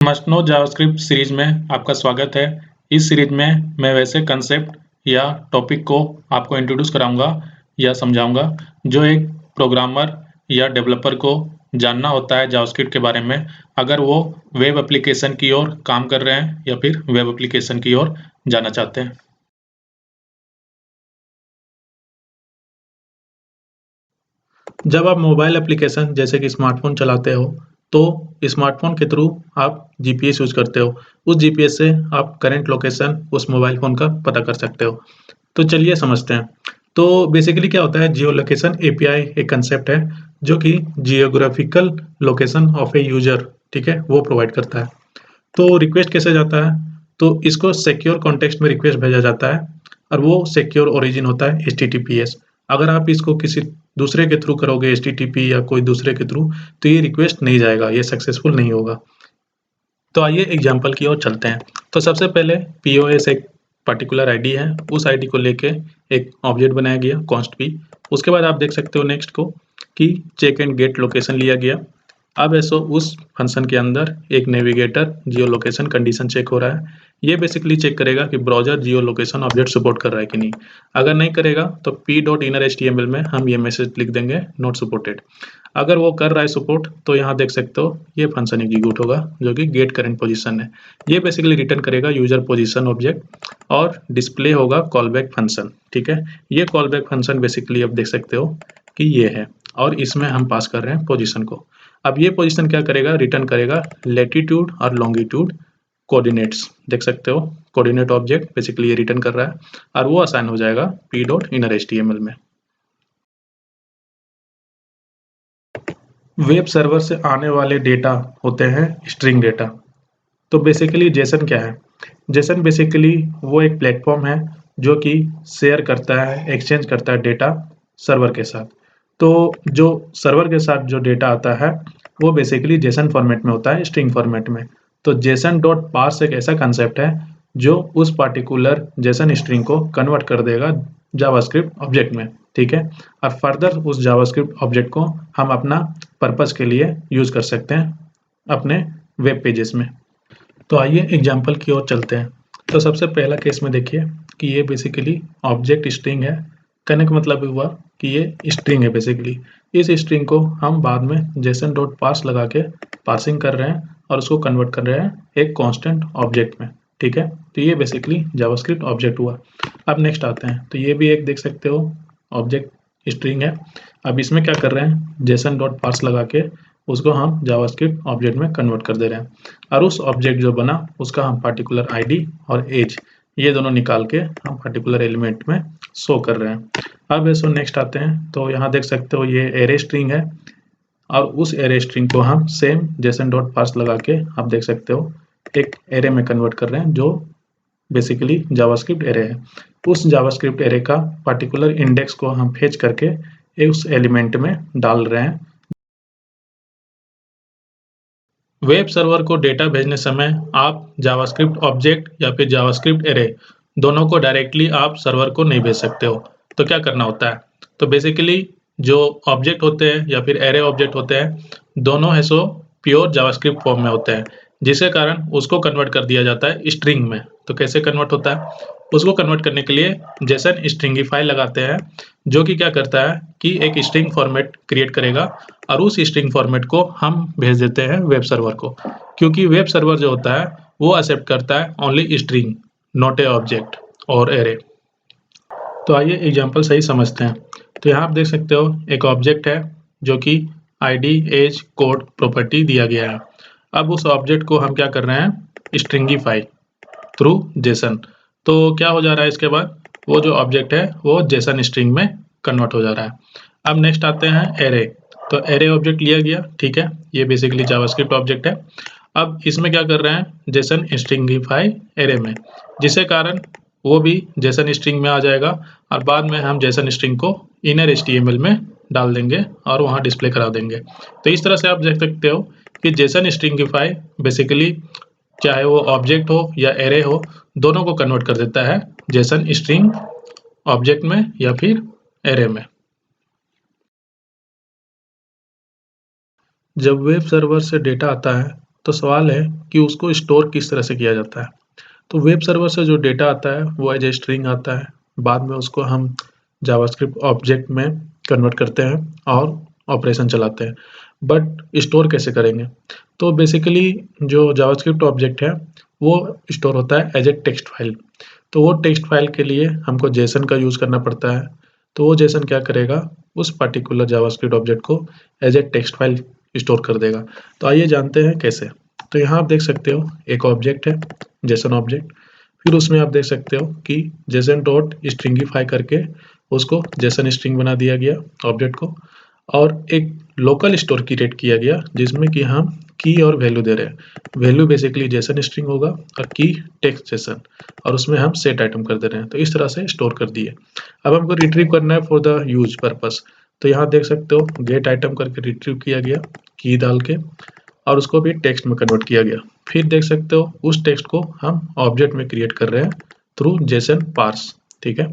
Must know JavaScript series में आपका स्वागत है। इस सीरीज में मैं वैसे कंसेप्ट या टॉपिक को आपको इंट्रोड्यूस कराऊंगा या समझाऊंगा जो एक प्रोग्रामर या डेवलपर को जानना होता है जावास्क्रिप्ट के बारे में, अगर वो वेब एप्लीकेशन की ओर काम कर रहे हैं या फिर वेब एप्लीकेशन की ओर जाना चाहते हैं। जब आप मोबाइल एप्लीकेशन जैसे कि स्मार्टफ़ोन चलाते हो, तो स्मार्टफ़ोन के थ्रू आप जीपीएस यूज़ करते हो। उस जीपीएस से आप करंट लोकेशन उस मोबाइल फ़ोन का पता कर सकते हो। तो चलिए समझते हैं। तो बेसिकली क्या होता है, जियो लोकेशन एपीआई एक कंसेप्ट है जो कि geographical location of A user, ठीक है, वो प्रोवाइड करता है। तो रिक्वेस्ट कैसे जाता है? तो इसको सिक्योर कॉन्टेक्स्ट में रिक्वेस्ट भेजा जाता है और वो सिक्योर ओरिजिन होता है एचटीटीपीएस। अगर आप इसको किसी दूसरे के थ्रू करोगे एचटीटीपी या कोई दूसरे के थ्रू, तो ये रिक्वेस्ट नहीं जाएगा, ये सक्सेसफुल नहीं होगा। तो आइए एग्जांपल की ओर चलते हैं। तो सबसे पहले पीओएस एक पर्टिकुलर आईडी है, उस आईडी को लेके एक ऑब्जेक्ट बनाया गया कॉन्स्ट पी। उसके बाद आप देख सकते हो नेक्स्ट को कि चेक एंड गेट लोकेशन लिया गया। अब ऐसो उस फंक्शन के अंदर एक navigator geo location condition check हो रहा है। ये बेसिकली चेक करेगा कि browser geo location object support कर रहा है कि नहीं। अगर नहीं करेगा तो p.inner.html में हम ये मैसेज लिख देंगे नॉट सपोर्टेड। अगर वो कर रहा है सपोर्ट तो यहाँ देख सकते हो ये फंक्शन एग्जीक्यूट होगा जो कि गेट करंट पोजीशन है। ये बेसिकली रिटर्न करेगा यूजर पोजीशन ऑब्जेक्ट और डिस्प्ले होगा कॉलबैक फंक्शन, ठीक है। ये कॉलबैक फंक्शन बेसिकली आप देख सकते हो कि ये है और इसमें हम पास कर रहे हैं पोजीशन को। अब ये पोजीशन क्या करेगा, रिटर्न करेगा लैटिट्यूड और लॉन्गिट्यूड कोऑर्डिनेट्स, देख सकते हो कोऑर्डिनेट ऑब्जेक्ट बेसिकली ये रिटर्न कर रहा है और वो असाइन हो जाएगा p.inner.html में। वेब सर्वर से आने वाले डेटा होते हैं स्ट्रिंग डेटा। तो बेसिकली जेसन क्या है? जेसन बेसिकली वो एक प्लेटफॉर्म है जो कि शेयर करता है, एक्सचेंज करता है डेटा सर्वर के साथ। तो जो सर्वर के साथ जो डेटा आता है वो बेसिकली जेसन फॉर्मेट में होता है, स्ट्रिंग फॉर्मेट में। तो जेसन डॉट पार्स एक ऐसा कंसेप्ट है जो उस पार्टिकुलर जेसन स्ट्रिंग को कन्वर्ट कर देगा जावास्क्रिप्ट ऑब्जेक्ट में, ठीक है। और फर्दर उस जावास्क्रिप्ट ऑब्जेक्ट को हम अपना पर्पस के लिए यूज कर सकते हैं अपने वेब पेजेस में। तो आइए एग्जाम्पल की ओर चलते हैं। तो सबसे पहला केस में देखिए कि ये बेसिकली ऑब्जेक्ट स्ट्रिंग है। कहने का मतलब हुआ कि ये स्ट्रिंग है बेसिकली। इस स्ट्रिंग को हम बाद में जेसन डॉट पार्स लगा के पार्सिंग कर रहे हैं और उसको कन्वर्ट कर रहे हैं एक कांस्टेंट ऑब्जेक्ट में, ठीक है। तो ये बेसिकली जावास्क्रिप्ट ऑब्जेक्ट हुआ। अब नेक्स्ट आते हैं, तो ये भी एक देख सकते हो ऑब्जेक्ट स्ट्रिंग है। अब इसमें क्या कर रहे हैं, जेसन डॉट पार्स लगा के उसको हम जावास्क्रिप्ट ऑब्जेक्ट में कन्वर्ट कर दे रहे हैं और उस ऑब्जेक्ट जो बना उसका हम पार्टिकुलर आईडी और एज ये दोनों निकाल के हम पार्टिकुलर एलिमेंट में शो कर रहे हैं। अब ऐसो नेक्स्ट आते हैं, तो यहाँ देख सकते हो ये एरे स्ट्रिंग है और उस एरे स्ट्रिंग को हम सेम जेसन डॉट पार्स लगा के आप देख सकते हो एक एरे में कन्वर्ट कर रहे हैं जो बेसिकली जावास्क्रिप्ट एरे है। उस जावास्क्रिप्ट एरे का पार्टिकुलर इंडेक्स को हम फेच करके उस एलिमेंट में डाल रहे हैं। वेब सर्वर को डेटा भेजने समय आप जावास्क्रिप्ट ऑब्जेक्ट या फिर जावास्क्रिप्ट एरे दोनों को डायरेक्टली आप सर्वर को नहीं भेज सकते हो। तो क्या करना होता है, तो बेसिकली जो ऑब्जेक्ट होते हैं या फिर एरे ऑब्जेक्ट होते हैं दोनों है सो प्योर जावास्क्रिप्ट फॉर्म में होते हैं, जिसके कारण उसको कन्वर्ट कर दिया जाता है स्ट्रिंग में। तो कैसे कन्वर्ट होता है, उसको कन्वर्ट करने के लिए जेसन स्ट्रिंगिफाई लगाते हैं जो कि क्या करता है कि एक स्ट्रिंग फॉर्मेट क्रिएट करेगा और उस स्ट्रिंग फॉर्मेट को हम भेज देते हैं वेब सर्वर को, क्योंकि वेब सर्वर जो होता है वो एक्सेप्ट करता है only string, not a object और एरे। तो आइए एग्जांपल सही समझते हैं। तो यहाँ आप देख सकते हो एक ऑब्जेक्ट है जो कि आईडी एज कोड प्रॉपर्टी दिया गया है। अब उस ऑब्जेक्ट को हम क्या कर रहे हैं, स्ट्रिंगिफाई थ्रू जेसन। तो क्या हो जा रहा है, इसके बाद वो जो ऑब्जेक्ट है वो जेसन स्ट्रिंग में कन्वर्ट हो जा रहा है। अब नेक्स्ट आते हैं एरे। तो एरे ऑब्जेक्ट लिया गया, ठीक है, ये बेसिकली जावास्क्रिप्ट ऑब्जेक्ट है। अब इसमें क्या कर रहे हैं, जेसन स्ट्रिंगिफाई एरे में, जिसके कारण वो भी जेसन स्ट्रिंग में आ जाएगा और बाद में हम जेसन स्ट्रिंग को इनर एचटीएमएल में डाल देंगे और वहाँ डिस्प्ले करा देंगे। तो इस तरह से आप देख सकते हो कि जेसन स्ट्रिंगिफाई बेसिकली चाहे वो ऑब्जेक्ट हो या एरे हो दोनों को कन्वर्ट कर देता है जेसन स्ट्रिंग ऑब्जेक्ट में या फिर एरे में। जब वेब सर्वर से डेटा आता है तो सवाल है कि उसको स्टोर किस तरह से किया जाता है। तो वेब सर्वर से जो डेटा आता है वो एज ए स्ट्रिंग आता है, बाद में उसको हम जावास्क्रिप्ट ऑब्जेक्ट में कन्वर्ट करते हैं और ऑपरेशन चलाते हैं। बट स्टोर कैसे करेंगे? तो बेसिकली जो जावास्क्रिप्ट ऑब्जेक्ट है वो स्टोर होता है एज ए टेक्स्ट फाइल। तो वो टेक्स्ट फाइल के लिए हमको जेसन का यूज़ करना पड़ता है। तो वो जेसन क्या करेगा, उस पर्टिकुलर जावास्क्रिप्ट ऑब्जेक्ट को as a text file store कर देगा। तो आइए जानते हैं कैसे। तो यहाँ आप देख सकते हो एक ऑब्जेक्ट है, जेसन ऑब्जेक्ट। फिर उसमें आप देख सकते हो कि जेसन डॉट स्ट्रिंगिफाई करके उसको जेसन स्ट्रिंग बना दिया गया ऑब्जेक्ट को, और एक लोकल स्टोर क्रिएट किया गया जिसमें कि हम की और वैल्यू दे रहे हैं। वैल्यू बेसिकली जेसन स्ट्रिंग होगा और की टेक्स्ट जेसन, और उसमें हम सेट आइटम कर दे रहे हैं। तो इस तरह से स्टोर कर दिए। अब हमको रिट्रीव करना है फॉर द यूज पर्पस। तो यहाँ देख सकते हो गेट आइटम करके रिट्रीव किया गया की डाल के, और उसको भी टेक्स्ट में कन्वर्ट किया गया। फिर देख सकते हो उस टेक्स्ट को हम ऑब्जेक्ट में क्रिएट कर रहे हैं थ्रू जेसन पार्स। ठीक है,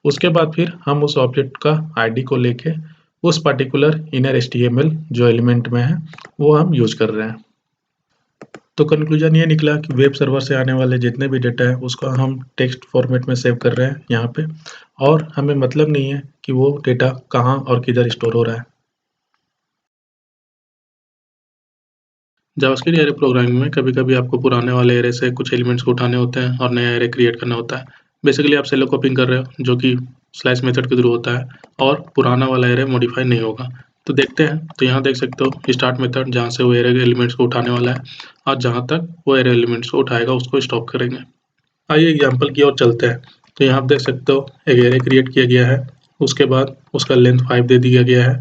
उसके बाद फिर हम उस ऑब्जेक्ट का आईडी को लेके उस पर्टिकुलर इनर एचटीएमएल जो एलिमेंट में है वो हम यूज कर रहे हैं। तो कंक्लूजन ये निकला कि वेब सर्वर से आने वाले जितने भी डेटा है उसको हम टेक्स्ट फॉर्मेट में सेव कर रहे हैं यहाँ पे, और हमें मतलब नहीं है कि वो डेटा कहाँ और किधर स्टोर हो रहा है। जावास्क्रिप्ट एरे प्रोग्रामिंग में कभी-कभी आपको पुराने वाले एरे से कुछ एलिमेंट्स को उठाने होते हैं और नया एरे क्रिएट करना होता है। बेसिकली आप सेलो कॉपिंग कर रहे हो जो कि स्लाइस मेथड के थ्रू होता है, और पुराना वाला एरे मॉडिफाई नहीं होगा। तो देखते हैं। तो यहाँ देख सकते हो स्टार्ट मेथड जहाँ से वो एरे के एलिमेंट्स को उठाने वाला है, और जहाँ तक वो एरे एलिमेंट्स को उठाएगा उसको स्टॉप करेंगे। आइए एग्जाम्पल की ओर चलते हैं। तो यहाँ आप देख सकते हो एक एरे क्रिएट किया गया है, उसके बाद उसका लेंथ 5 दे दिया गया है।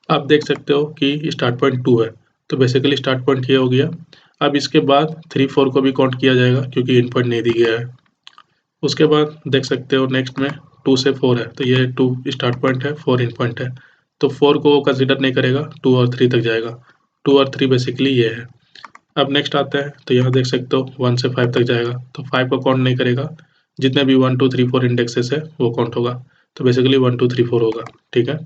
आप देख सकते हो कि स्टार्ट पॉइंट 2 है, तो बेसिकली स्टार्ट पॉइंट ये हो गया। अब इसके बाद 3, 4 को भी काउंट किया जाएगा क्योंकि इन पॉइंट नहीं दी गया है। उसके बाद देख सकते हो नेक्स्ट में 2 से 4 है, तो ये 2 स्टार्ट पॉइंट है, 4 इन पॉइंट है। तो 4 को वो कंसिडर नहीं करेगा, 2 और 3 तक जाएगा। 2 और 3 बेसिकली ये है। अब नेक्स्ट आता है, तो यहाँ देख सकते हो 1 से 5 तक जाएगा, तो 5 को काउंट नहीं करेगा। जितने भी 1, 2, 3, 4 इंडेक्सेस है वो काउंट होगा। तो बेसिकली 1, 2, 3, 4 होगा। ठीक है।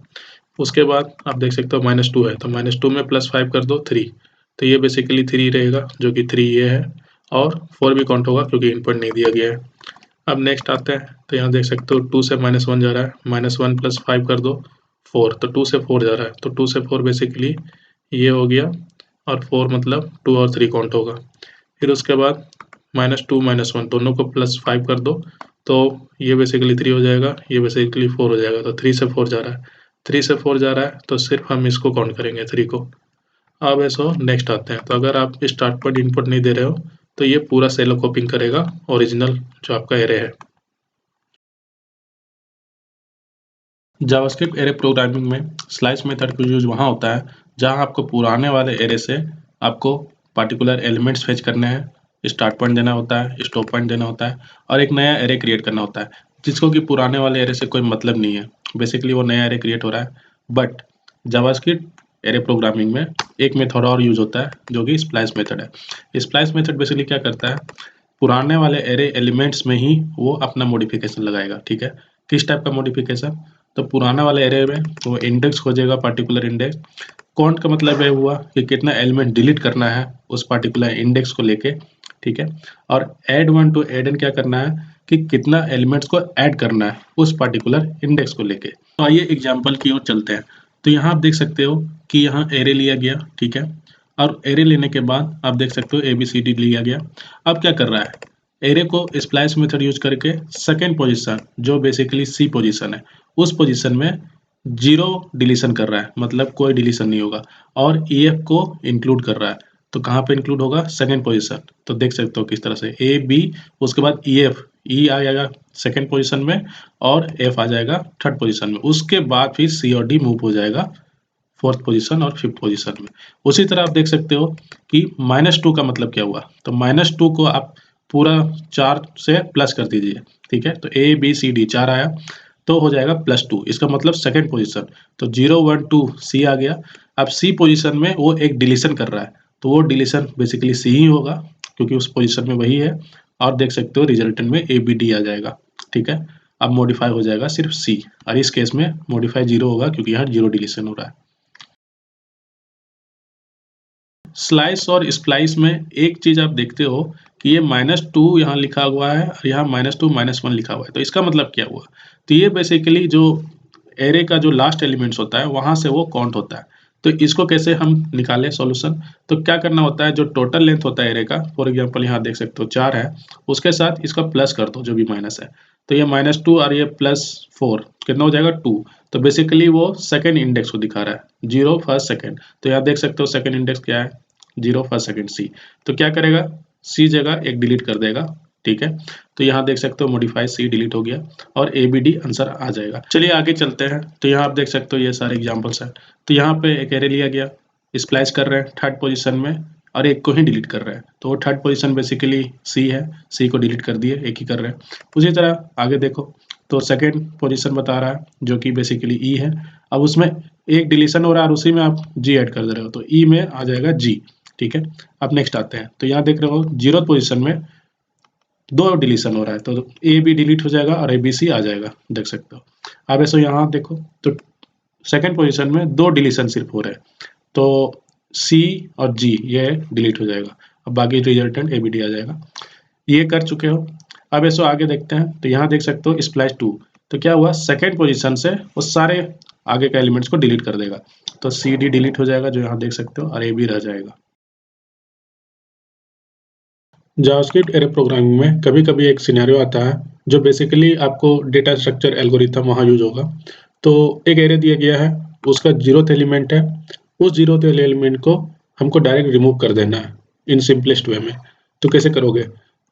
उसके बाद आप देख सकते हो -2 है, तो -2 में +5 कर दो 3, तो ये बेसिकली 3 रहेगा जो कि 3 ये है, और 4 भी काउंट होगा क्योंकि इनपुट नहीं दिया गया है। अब नेक्स्ट आते हैं, तो यहाँ देख सकते हो 2 से -1 जा रहा है, -1 + 5 कर दो 4, तो 2 से 4 जा रहा है, तो 2 से 4 बेसिकली ये हो गया, और 4 मतलब 2 और 3 काउंट होगा। फिर उसके बाद -2 -1 दोनों को +5 कर दो, तो ये बेसिकली 3 हो जाएगा, ये बेसिकली 4 हो जाएगा, तो 3 से 4 जा रहा है। 3 से 4 जा रहा है, तो सिर्फ हम इसको काउंट करेंगे 3 को। अब ऐसा नेक्स्ट आते हैं, तो अगर आप स्टार्ट पॉइंट इनपुट नहीं दे रहे हो तो ये पूरा सेलो कॉपिंग करेगा ओरिजिनल जो आपका एरे है। जावास्क्रिप्ट एरे प्रोग्रामिंग में स्लाइस मेथड का यूज वहाँ होता है जहाँ आपको पुराने वाले एरे से आपको पर्टिकुलर एलिमेंट्स फेच करने हैं, स्टार्ट पॉइंट देना होता है, स्टॉप पॉइंट देना होता है, और एक नया एरे क्रिएट करना होता है जिसको कि पुराने वाले एरे से कोई मतलब नहीं है। बेसिकली वो नया एरे क्रिएट हो रहा है। बट जावास्क्रिप्ट एरे प्रोग्रामिंग में एक मेथड और यूज होता है जो कि स्प्लाइस मेथड है। स्प्लाइस मेथड बेसिकली क्या करता है, पुराने वाले एरे एलिमेंट्स में ही वो अपना मॉडिफिकेशन लगाएगा। ठीक है, किस टाइप का मॉडिफिकेशन? तो पुराने वाले एरे में वो इंडेक्स खोजेगा, पर्टिकुलर इंडेक्स। काउंट का मतलब ये हुआ कि कितना एलिमेंट डिलीट करना है उस पर्टिकुलर इंडेक्स को लेके। ठीक है, और add one two add N क्या करना है कि कितना एलिमेंट्स को ऐड करना है उस पर्टिकुलर इंडेक्स को लेके। तो आइए एग्जाम्पल की ओर चलते हैं। तो यहाँ आप देख सकते हो कि यहाँ एरे लिया गया। ठीक है, और एरे लेने के बाद आप देख सकते हो ABCD लिया गया। अब क्या कर रहा है, एरे को स्प्लाइस मेथड यूज करके सेकेंड पोजीशन जो बेसिकली सी पोजीशन है उस पोजीशन में 0 डिलीशन कर रहा है, मतलब कोई डिलीशन नहीं होगा, और EF को इंक्लूड कर रहा है। तो कहाँ पे इंक्लूड होगा, सेकेंड पोजीशन। तो देख सकते हो किस तरह से AB, उसके बाद EF, E आ जाएगा सेकेंड पोजीशन में, और F आ जाएगा थर्ड पोजीशन में। उसके बाद फिर C और D मूव हो जाएगा फोर्थ पोजीशन और फिफ्थ पोजीशन में। उसी तरह आप देख सकते हो कि -2 का मतलब क्या हुआ, तो -2 को आप पूरा 4 से प्लस कर दीजिए। ठीक है, तो ABCD 4 आया, तो हो जाएगा +2, इसका मतलब सेकेंड पोजीशन। तो 0 1 2 C आ गया। अब C पोजीशन में वो एक डिलीशन कर रहा है, तो वो डिलीशन बेसिकली C ही होगा क्योंकि उस पोजीशन में वही है। और देख सकते हो रिजल्टेंट में ABD आ जाएगा। ठीक है, अब मॉडिफाई हो जाएगा सिर्फ C, और इस केस में मॉडिफाई 0 होगा क्योंकि यहाँ 0 डिलीशन हो रहा है। स्लाइस और स्प्लाइस में एक चीज़ आप देखते हो कि ये -2 यहाँ लिखा हुआ है और यहाँ -2 -1 लिखा हुआ है। तो इसका मतलब क्या हुआ? तो ये बेसिकली जो एरे का जो लास्ट एलिमेंट्स होता है वहाँ से वो काउंट होता है। तो इसको कैसे हम निकालें सॉल्यूशन? तो क्या करना होता है, जो टोटल लेंथ होता है एरे का, फॉर एग्जांपल यहाँ देख सकते हो 4 है, उसके साथ इसका प्लस कर दो जो भी माइनस है। तो ये -2 और ये +4 कितना हो जाएगा 2। तो बेसिकली वो सेकंड इंडेक्स को दिखा रहा है, 0 फर्स्ट सेकंड। तो यहाँ देख सकते हो सेकंड इंडेक्स क्या है, 0 फर्स्ट सेकंड सी। तो क्या करेगा, सी जगह एक डिलीट कर देगा, ठीक है। तो यहाँ देख सकते हो मॉडिफाई सी डिलीट हो गया और ABD आंसर आ जाएगा। चलिए आगे चलते हैं। तो यहाँ आप देख सकते हो ये सारे एग्जांपल्स हैं। तो यहाँ पे एक एरे लिया गया, स्प्लाइस कर रहे हैं थर्ड पोजीशन में और एक को ही डिलीट कर रहे हैं। तो वो थर्ड पोजीशन बेसिकली सी है, सी को डिलीट कर दिए, एक ही कर रहे हैं। उसी तरह आगे देखो, तो सेकेंड पोजीशन बता रहा है जो कि बेसिकली ई है। अब उसमें एक डिलीशन हो रहा है और उसी में आप जी ऐड कर दे रहे हो, तो ई में आ जाएगा जी, ठीक है। अब नेक्स्ट आते हैं। तो यहाँ देख रहे हो 0th पोजीशन में 2 डिलीशन हो रहा है, तो ए भी डिलीट हो जाएगा और ABC आ जाएगा, देख सकते हो। अब ऐसे यहाँ देखो, तो सेकेंड पोजीशन में 2 डिलीशन सिर्फ हो रहे हैं, तो सी और जी ये डिलीट हो जाएगा। अब बाकी रिजल्टेंट ABD आ जाएगा। ये कर चुके हो। अब ऐसे आगे देखते हैं। तो यहाँ देख सकते हो स्प्लैश 2, तो क्या हुआ, सेकेंड पोजीशन से वो सारे आगे के एलिमेंट्स को डिलीट कर देगा। तो CD डिलीट हो जाएगा जो यहाँ देख सकते हो और AB रह जाएगा। जावास्क्रिप्ट एरे प्रोग्रामिंग में कभी-कभी एक सिनेरियो आता है जो बेसिकली आपको डेटा स्ट्रक्चर एल्गोरिथम वहाँ यूज होगा। तो एक एरे दिया गया है, उसका 0th एलिमेंट है, उस 0th एलिमेंट को हमको डायरेक्ट रिमूव कर देना है इन सिंपलेस्ट वे में। तो कैसे करोगे?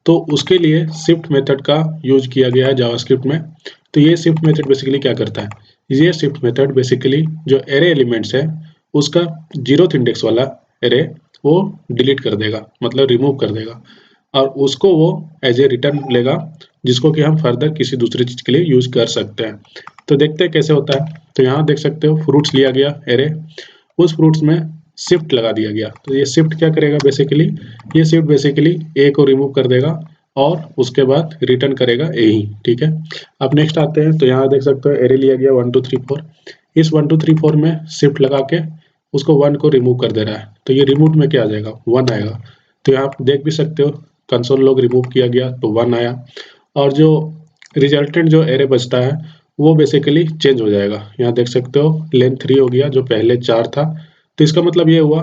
तो उसके लिए शिफ्ट मेथड का यूज किया गया है जावास्क्रिप्ट में। तो ये शिफ्ट मेथड बेसिकली क्या करता है? ये शिफ्ट मेथड बेसिकली जो एरे एलिमेंट्स है उसका 0th इंडेक्स वाला एरे वो डिलीट कर देगा, मतलब रिमूव कर देगा, और उसको वो एज ए रिटर्न लेगा, जिसको कि हम फर्दर किसी दूसरी चीज़ के लिए यूज़ कर सकते हैं। तो देखते हैं कैसे होता है। तो यहाँ देख सकते हो फ्रूट्स लिया गया एरे, उस फ्रूट्स में शिफ्ट लगा दिया गया। तो ये शिफ्ट क्या करेगा बेसिकली, ये शिफ्ट बेसिकली ए को रिमूव कर देगा और उसके बाद रिटर्न करेगा ए ही, ठीक है। अब नेक्स्ट आते हैं। तो यहाँ देख सकते हो एरे लिया गया 1 2 3 4, इस 1 2 3 4 में शिफ्ट लगा के उसको 1 को रिमूव कर दे रहा है। तो ये रिमूव में क्या आ जाएगा, 1 आएगा। तो यहाँ आप देख भी सकते हो कंसोल लॉग रिमूव किया गया तो 1 आया, और जो रिजल्टेंट जो एरे बचता है वो बेसिकली चेंज हो जाएगा। यहाँ देख सकते हो लेंथ 3 हो गया जो पहले 4 था। तो इसका मतलब ये हुआ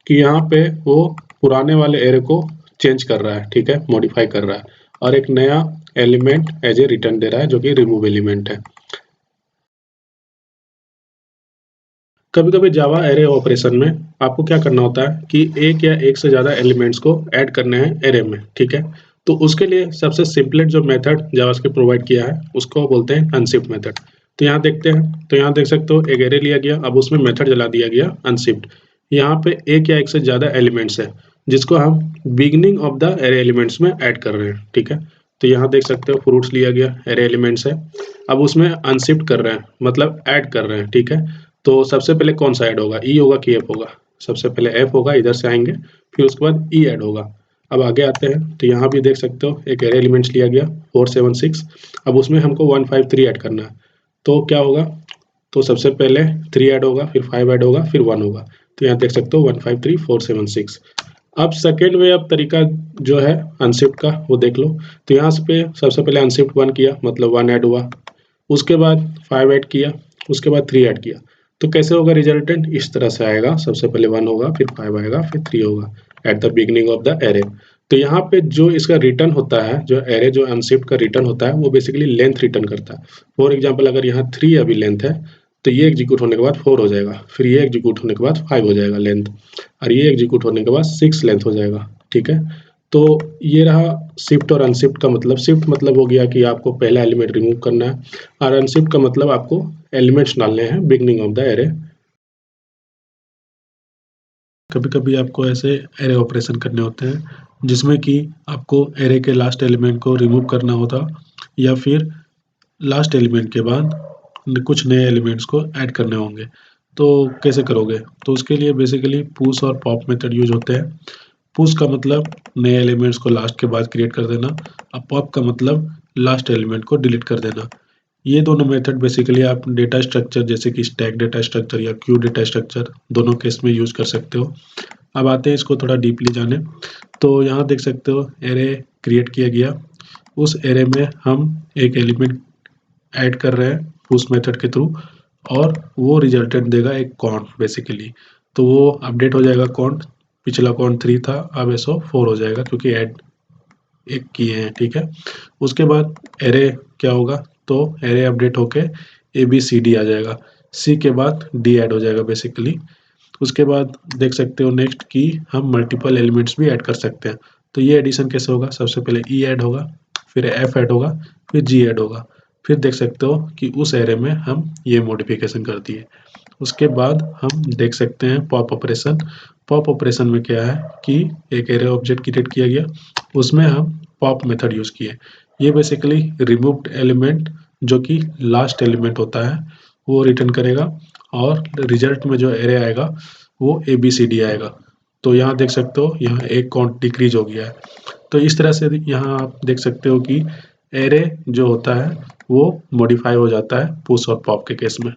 कि यहाँ पे वो पुराने वाले एरे को चेंज कर रहा है, ठीक है, मॉडिफाई कर रहा है, और एक नया एलिमेंट एज ए रिटर्न दे रहा है जो कि रिमूव एलिमेंट है। कभी-कभी जावा एरे ऑपरेशन में आपको क्या करना होता है कि एक या एक से ज़्यादा एलिमेंट्स को ऐड करने हैं एरे में, ठीक है। तो उसके लिए सबसे सिंपलेस्ट जो मेथड जावास्क्रिप्ट प्रोवाइड किया है उसको बोलते हैं अनशिफ्ट मेथड। तो यहाँ देखते हैं। तो यहाँ देख सकते हो एक एरे लिया गया, अब उसमें मेथड चला दिया गया अनशिफ्ट। यहाँ पे एक या एक से ज़्यादा एलिमेंट्स है जिसको हम beginning of the array elements में ऐड कर रहे हैं, ठीक है। तो यहाँ देख सकते हो फ्रूट्स लिया गया एरे एलिमेंट्स है, अब उसमें अनशिफ्ट कर रहे हैं, मतलब ऐड कर रहे हैं, ठीक है। तो सबसे पहले कौन सा ऐड होगा, ई होगा कि एफ होगा? सबसे पहले एफ होगा, इधर से आएंगे, फिर उसके बाद ई ऐड होगा। अब आगे आते हैं। तो यहाँ भी देख सकते हो एक एरे एलिमेंट्स लिया गया 4 7 6, अब उसमें हमको 1 5 3 ऐड करना है। तो क्या होगा, तो सबसे पहले 3 ऐड होगा, फिर 5 ऐड होगा, फिर 1 होगा। तो यहाँ देख सकते हो 1 5 3 4 7 6। अब सेकेंड वे अब तरीका जो है अनशिफ्ट का वो देख लो। तो यहाँ से पे सबसे पहले अनशिफ्ट 1 किया, मतलब 1 ऐड हुआ, उसके बाद 5 ऐड किया, उसके बाद 3 ऐड किया। तो कैसे होगा रिजल्टेंट, इस तरह से आएगा, सबसे पहले 1 होगा, फिर 5 आएगा, फिर 3 होगा at the beginning of the array. तो यहाँ पे जो इसका रिटर्न होता है, जो एरे जो अनशिफ्ट का रिटर्न होता है वो बेसिकली लेंथ रिटर्न करता है। फॉर एग्जाम्पल अगर यहाँ 3 अभी लेंथ है तो ये एग्जीक्यूट होने के बाद 4 हो जाएगा, फिर ये एग्जीक्यूट होने के बाद 5 हो जाएगा लेंथ, और ये एग्जीक्यूट होने के बाद 6 लेंथ हो जाएगा, ठीक है। तो ये रहा शिफ्ट और अनशिफ्ट का मतलब। शिफ्ट मतलब हो गया कि आपको पहला एलिमेंट रिमूव करना है, और अनशिफ्ट का मतलब आपको एलिमेंट्स डालने हैं बिगनिंग ऑफ द एरे। कभी-कभी आपको ऐसे एरे ऑपरेशन करने होते हैं जिसमें कि आपको एरे के लास्ट एलिमेंट को रिमूव करना होता, या फिर लास्ट एलिमेंट के बाद कुछ नए एलिमेंट्स को ऐड करने होंगे। तो कैसे करोगे? तो उसके लिए बेसिकली पुश और पॉप मेथड यूज होते हैं। पुश का मतलब नए एलिमेंट्स को लास्ट के बाद क्रिएट कर देना, और पॉप का मतलब लास्ट एलिमेंट को डिलीट कर देना। ये दोनों मेथड बेसिकली आप डेटा स्ट्रक्चर जैसे कि स्टैक डेटा स्ट्रक्चर या क्यू डेटा स्ट्रक्चर दोनों केस में यूज कर सकते हो। अब आते हैं इसको थोड़ा डीपली जाने। तो यहाँ देख सकते हो एरे क्रिएट किया गया, उस एरे में हम एक एलिमेंट ऐड कर रहे हैं उस मेथड के थ्रू, और वो रिजल्टेंट देगा एक काउंट बेसिकली। तो वो अपडेट हो जाएगा काउंट, पिछला काउंट 3 था, अब ऐसा 4 हो जाएगा क्योंकि ऐड एक किए हैं, ठीक है। उसके बाद एरे क्या होगा, तो एरे अपडेट होके ABCD आ जाएगा, C के बाद D ऐड हो जाएगा बेसिकली। उसके बाद देख सकते हो नेक्स्ट कि हम मल्टीपल एलिमेंट्स भी ऐड कर सकते हैं। तो ये एडिशन कैसे होगा, सबसे पहले E ऐड होगा, फिर F ऐड होगा, फिर G ऐड होगा, फिर देख सकते हो कि उस एरे में हम ये मॉडिफिकेशन कर दिए। उसके बाद हम देख सकते हैं पॉप ऑपरेशन। पॉप ऑपरेशन में क्या है कि एक एरे ऑब्जेक्ट क्रिएट किया गया, उसमें हम पॉप मेथड यूज़ किए। ये बेसिकली रिमूव्ड एलिमेंट जो कि लास्ट एलिमेंट होता है वो रिटर्न करेगा, और रिजल्ट में जो एरे आएगा वो ABCD आएगा। तो यहाँ देख सकते हो यहाँ एक काउंट डिक्रीज हो गया है। तो इस तरह से यहाँ आप देख सकते हो कि एरे जो होता है वो मॉडिफाई हो जाता है पुश और पॉप के केस में।